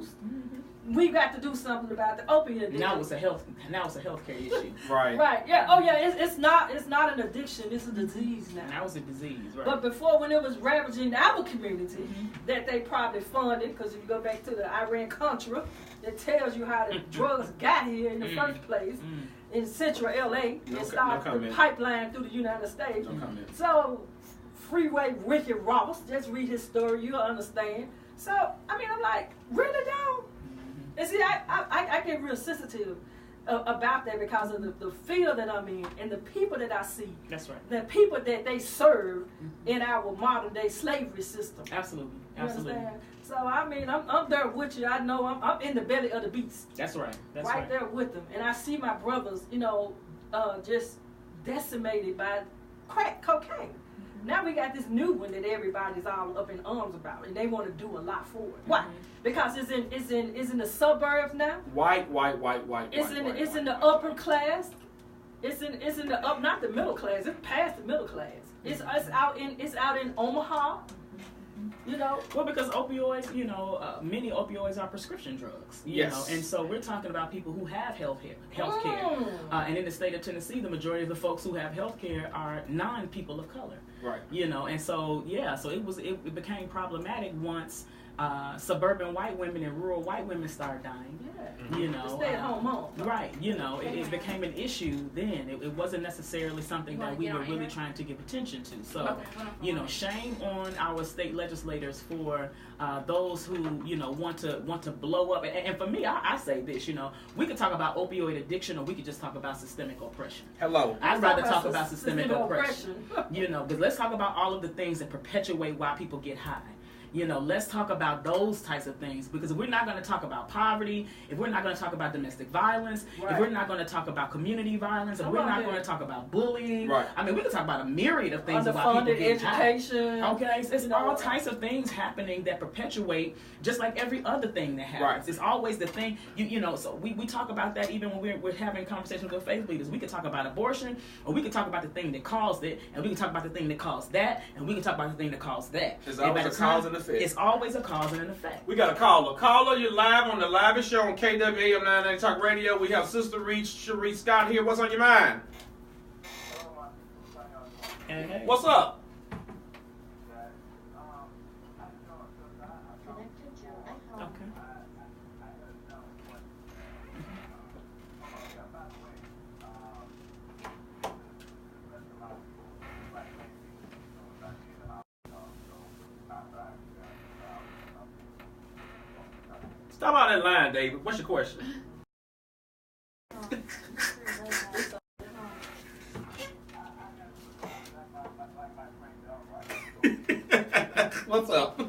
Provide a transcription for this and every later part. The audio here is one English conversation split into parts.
abused. We got to do something about the opioid addiction. Now it's a healthcare issue. Right. Right. Yeah. Oh yeah. It's not an addiction. It's a disease now. Now it's a disease. Right. But before, when it was ravaging our community, that they probably funded, because if you go back to the Iran-Contra, it tells you how the drugs got here in the first place in central LA. It started the pipeline through the United States. So, Freeway Ricky Ross, just read his story, you'll understand. So, I mean, I'm like, really, dog? And see, I get real sensitive about that because of the field that I'm in and the people that I see. That's right. The people that they serve in our modern day slavery system. Absolutely. You understand? So I mean, I'm there with you. I know I'm in the belly of the beast. That's right. That's right there with them, and I see my brothers, just decimated by crack cocaine. Now we got this new one that everybody's all up in arms about, and they want to do a lot for it. Why? Because it's in the suburbs now. White. It's in the upper class. It's in the up, not the middle class. It's past the middle class. It's out in Omaha. Well, because opioids, many opioids are prescription drugs. You know, and so we're talking about people who have health care. And in the state of Tennessee, the majority of the folks who have health care are non-people of color. Right. And so it became problematic once suburban white women and rural white women started dying. Stay-at-home mom. Right. It became an issue then. It wasn't necessarily something that we were really trying to give attention to. So, shame on our state legislators for those who want to blow up. And for me, I say this. We could talk about opioid addiction, or we could just talk about systemic oppression. Hello. I'd rather talk about systemic oppression. Because let's talk about all of the things that perpetuate why people get high. Let's talk about those types of things, because if we're not going to talk about poverty, if we're not going to talk about domestic violence, if we're not going to talk about community violence, if we're not going to talk about bullying, I mean, we can talk about a myriad of things about people getting education. High. Okay, it's all types of things happening that perpetuate, just like every other thing that happens. It's always the thing, so we talk about that even when we're having conversations with faith leaders. We could talk about abortion, or we could talk about the thing that caused it, and we can talk about the thing that caused that, and we can talk about the thing that caused that. It's always a cause and effect. It's always a cause and an effect. We got a caller. Caller, you're live on the livest show on KWAM 990 Talk Radio. We have Sister Cherisse Scott here. What's on your mind? Hey. What's up? Stop out that line, David. What's your question? What's up?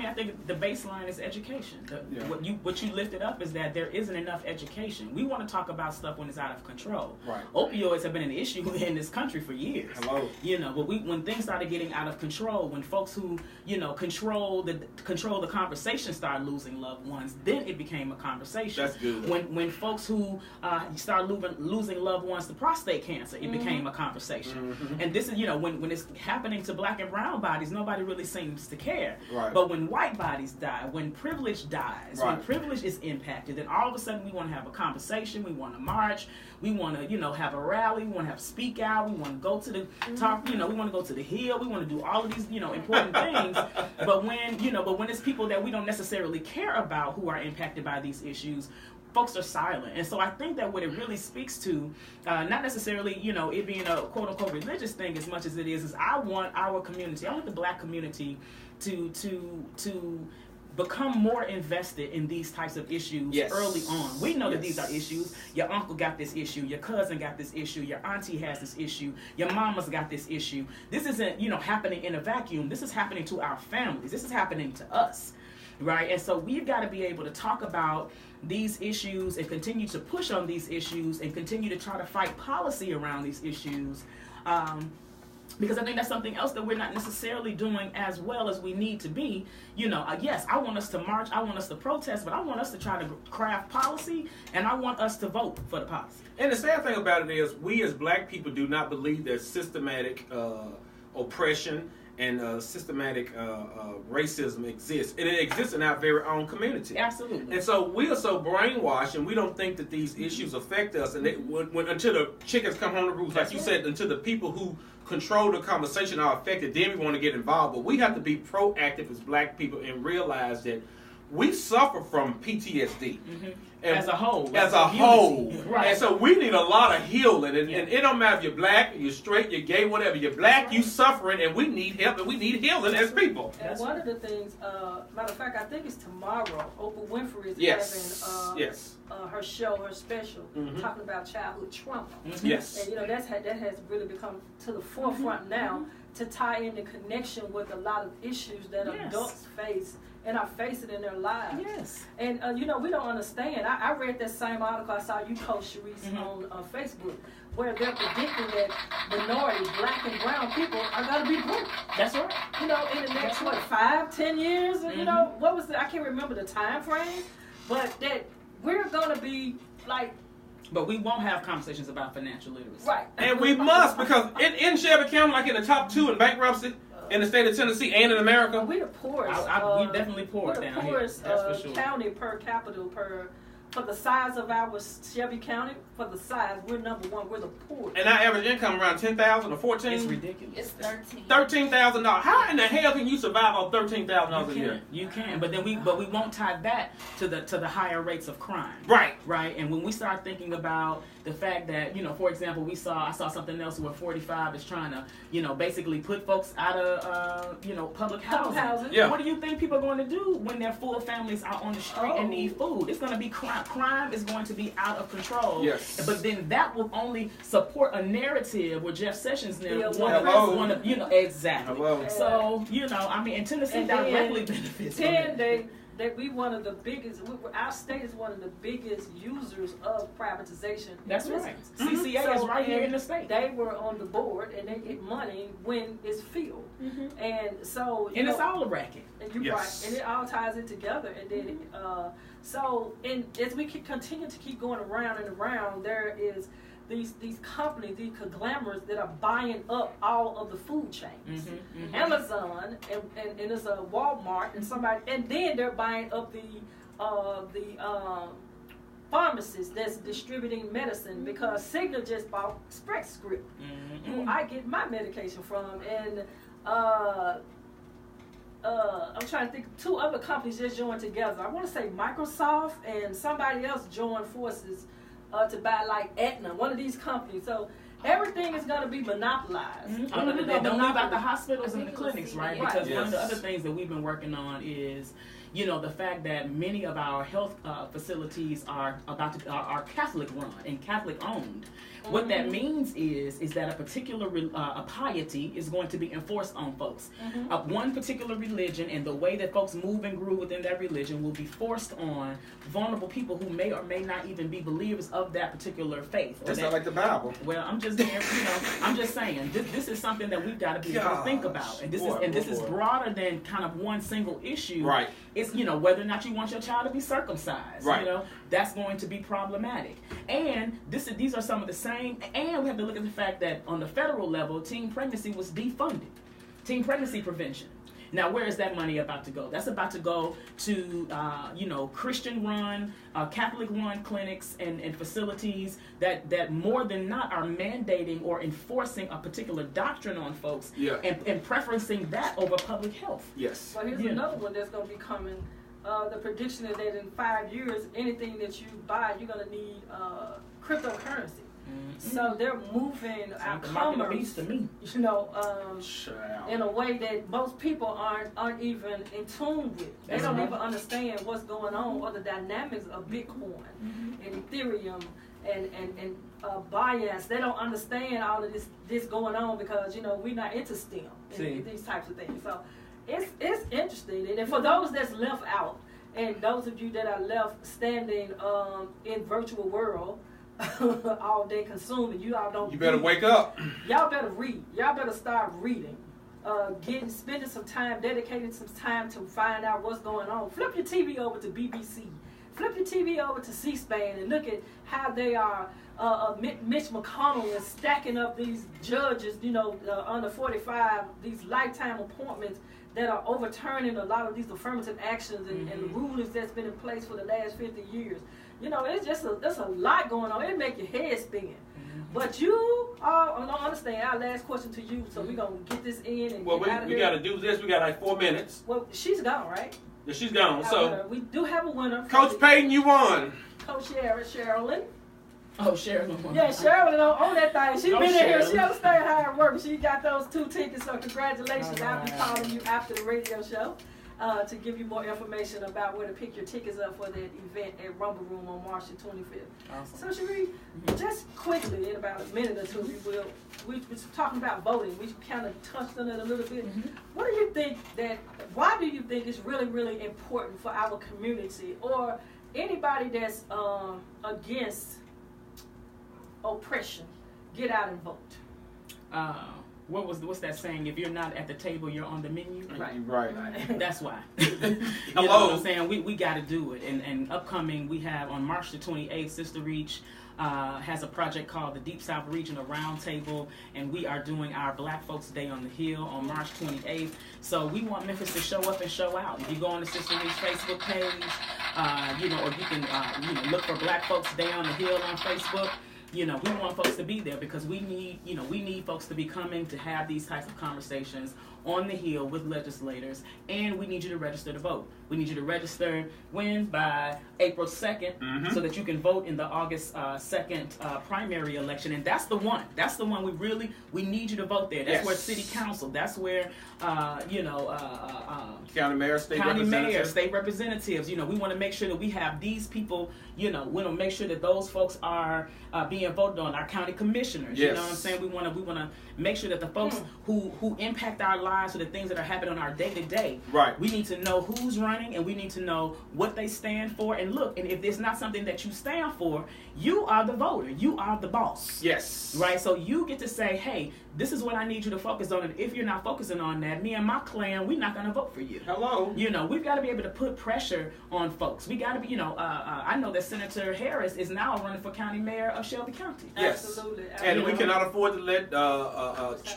I think the baseline is education. What you lifted up is that there isn't enough education. We want to talk about stuff when it's out of control. Right. Opioids have been an issue in this country for years. Hello. But when things started getting out of control, when folks who control the conversation started losing loved ones, then it became a conversation. That's good. When folks who start losing loved ones to prostate cancer, it became a conversation. And this is when it's happening to black and brown bodies, nobody really seems to care. Right. But when white bodies bodies die, when privilege dies, Right. when privilege is impacted, then all of a sudden we want to have a conversation, we want to march, we want to, have a rally, we want to have speak out, we want to go to the talk, we want to go to the Hill, we want to do all of these, important things. But when it's people that we don't necessarily care about who are impacted by these issues, folks are silent. And so I think that what it really speaks to, not necessarily, it being a quote unquote religious thing as much as it is I want our community, I want the Black community to become more invested in these types of issues early on. We know that these are issues. Your uncle got this issue, your cousin got this issue, your auntie has this issue, your mama's got this issue. This isn't, happening in a vacuum. This is happening to our families. This is happening to us. Right? And so we've got to be able to talk about these issues and continue to push on these issues and continue to try to fight policy around these issues. Because I think that's something else that we're not necessarily doing as well as we need to be. Yes, I want us to march, I want us to protest, but I want us to try to craft policy, and I want us to vote for the policy. And the sad thing about it is, we as Black people do not believe that systematic oppression and systematic racism exists. And it exists in our very own community. Absolutely. And so we are so brainwashed, and we don't think that these issues affect us. And until the chickens come home to roost, like you said, until the people who control the conversation are affected, then we want to get involved. But we have to be proactive as Black people and realize that we suffer from PTSD. And as a whole. As a whole. Right. And so we need a lot of healing. And it don't matter if you're Black, you're straight, you're gay, whatever. You're Black, you suffering, and we need help, and we need healing as people. And one of the things, matter of fact, I think it's tomorrow, Oprah Winfrey is having her show, her special, talking about childhood trauma. Yes. And that has really become to the forefront now, to tie in the connection with a lot of issues that adults face and are facing in their lives. Yes. And we don't understand. I read that same article I saw you post, Cherisse, on Facebook, where they're predicting that minorities, Black and brown people, are going to be broke. That's right. In the next 5-10 years, what was I can't remember the time frame, but that we're going to be like. But we won't have conversations about financial literacy. Right. And we must, because in Shelby County, like in the top 2 in bankruptcy, in the state of Tennessee and in America. We're the poorest. We definitely poor down here. We're the poorest That's for sure. county per capita for the size of our Shelby County. For the size, we're number 1. We're the poorest. And our average income around $10,000 or $14,000. It's ridiculous. It's $13,000. How in the hell can you survive on $13,000 a year? You can, but we won't tie that to the higher rates of crime. Right. Right. And when we start thinking about the fact that, for example, I saw something else where 45 is trying to, basically put folks out of, public housing. Yeah. What do you think people are going to do when their full families are on the street and need food? It's going to be crime. Crime is going to be out of control. Yes. But then that will only support a narrative where Jeff Sessions Hello. Exactly. Hello. So, and Tennessee directly benefits from that. That we one of the biggest, our state is one of the biggest users of privatization. That's right. CCA is right here in the state. They were on the board, and they get money when it's filled. And so, and it's all a racket. And you're right, and it all ties it together. And then, and as we continue to keep going around and around, there is these companies, these conglomerates that are buying up all of the food chains. Amazon and there's a Walmart and then they're buying up the pharmacists that's distributing medicine, because Cigna just bought Express Script, who I get my medication from, and I'm trying to think, 2 other companies just joined together. I want to say Microsoft and somebody else joined forces to buy like Aetna, one of these companies. So everything is going to be monopolized. They don't leave out the hospitals and the clinics, right? Because one of the other things that we've been working on is, the fact that many of our health facilities are Catholic run and Catholic owned. What that means is that a particular a piety is going to be enforced on folks. One particular religion, and the way that folks move and grew within that religion will be forced on vulnerable people who may or may not even be believers of that particular faith. That's not like the Bible. Well, I'm just saying, this is something that we've got to be able to think about, and this is broader than kind of one single issue. Right. It's whether or not you want your child to be circumcised. Right. That's going to be problematic. And these are some of the same. And we have to look at the fact that on the federal level, teen pregnancy was defunded. Teen pregnancy prevention. Now, where is that money about to go? That's about to go to, Christian-run, Catholic-run clinics and facilities that more than not are mandating or enforcing a particular doctrine on folks and preferencing that over public health. Yes. Well, here's another one that's going to be coming. The prediction is that in 5 years, anything that you buy, you're going to need cryptocurrency. So they're moving our commerce, in a way that most people aren't even in tune with. They don't even understand what's going on or the dynamics of Bitcoin and Ethereum and bias. They don't understand all of this going on because we're not into STEM and these types of things. So it's interesting. And for those that's left out, and those of you that are left standing in virtual world all day consuming, you better wake up. Y'all better read. Y'all better start reading. Spending some time, dedicating some time to find out what's going on. Flip your TV over to BBC. Flip your TV over to C-SPAN and look at how they are. Mitch McConnell is stacking up these judges, under 45, these lifetime appointments that are overturning a lot of these affirmative actions and the rulings that's been in place for the last 50 years. There's a lot going on. It make your head spin. But you all don't understand. Our last question to you, so we're going to get this in and get out of here. We got to do this. We got like 4 minutes. Well, she's gone, right? Yeah, she's gone. So we do have a winner. Coach Payton, you won. Coach Sherilyn. Oh, Sherilyn won. Yeah, Sherilyn on that thing. She's been in here. She understands how it works. She got those 2 tickets, so congratulations. I'll be calling you after the radio show to give you more information about where to pick your tickets up for that event at Rumble Room on March the 25th. Awesome. So, Cherie, just quickly, in about a minute or two, we were talking about voting. We kind of touched on it a little bit. Why do you think it's really, really important for our community or anybody that's against oppression, get out and vote? What's that saying? If you're not at the table, you're on the menu. Right. That's why. Hello. You know what I'm saying? We got to do it. And upcoming, we have on March the 28th, Sister Reach has a project called the Deep South Regional Roundtable, and we are doing our Black Folks Day on the Hill on March 28th. So we want Memphis to show up and show out. If you go on the Sister Reach Facebook page, or you can, look for Black Folks Day on the Hill on Facebook. We want folks to be there because we need folks to be coming to have these types of conversations on the Hill with legislators, and we need you to register to vote. We need you to register by April 2nd so that you can vote in the August 2nd primary election, and that's the one. That's the one we need you to vote there. That's where city council, that's where county mayor, state representatives. We want to make sure that we have these people. We want to make sure that those folks are being voted on. Our county commissioners. You know what I'm saying? We want to make sure that the folks who impact our lives or the things that are happening on our day to day. Right. We need to know who's running, and we need to know what they stand for. And look, and if it's not something that you stand for, you are the voter. You are the boss. Yes. Right. So you get to say, hey, this is what I need you to focus on. And if you're not focusing on that, me and my clan, we're not going to vote for you. Hello. We've got to be able to put pressure on folks. We got to be, I know that Senator Harris is now running for county mayor of Shelby County. Yes. Absolutely. And we cannot afford to let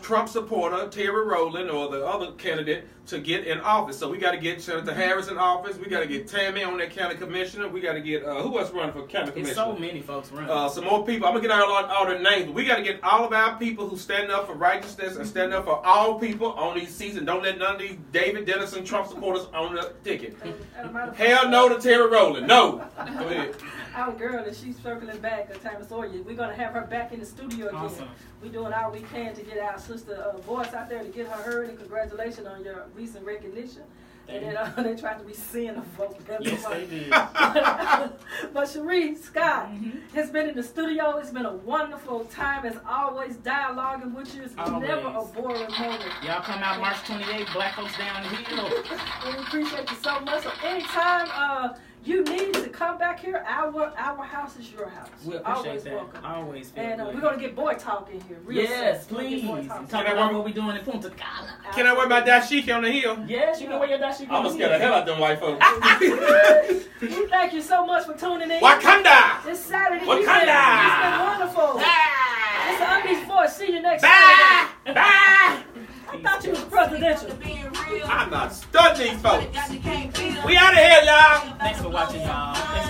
Trump supporter Terry Rowland or the other candidate to get in office. So we got to get Senator Harris in office. We got to get Tammy on that county commissioner. We got to get who else running for county commissioner? There's so many folks running. Some more people. I'm gonna get all their names. But we got to get all of our people who stand up for righteousness and stand up for all people on these seats, and don't let none of these David Dennison Trump supporters on the ticket. Hell no to Terry Rowland. No. Go ahead. Our girl, and she's circling back, Tammy Sawyer. We're going to have her back in the studio again. Awesome. We're doing all we can to get our sister voice out there to get her heard, and congratulations on your recent recognition. And then they tried to rescind a vote. Yes, they did. But Cherisse Scott has been in the studio. It's been a wonderful time, as always, dialoguing with you. It's never a boring moment. Y'all come out March 28th, Black Folks Down the Hill. We appreciate you so much. So anytime you need to come back here, our house is your house. We appreciate always that. Welcome. Always feel And good. we're going to get boy talk in here. Real Yes, soon. please. Talk Talk about what we're doing in Punta Cana. Can I wear my dashiki on the hill? Yes, you can wear your dashiki. I'm gonna scare the hell out of them white folks. We thank you so much for tuning in. Wakanda! This Saturday Wakanda! It's been wonderful. It's Unleashed Voice. See you next Bye! Saturday. Bye! I thought you was presidential. I'm not studying these folks. We out of here, y'all. Thanks for watching, y'all.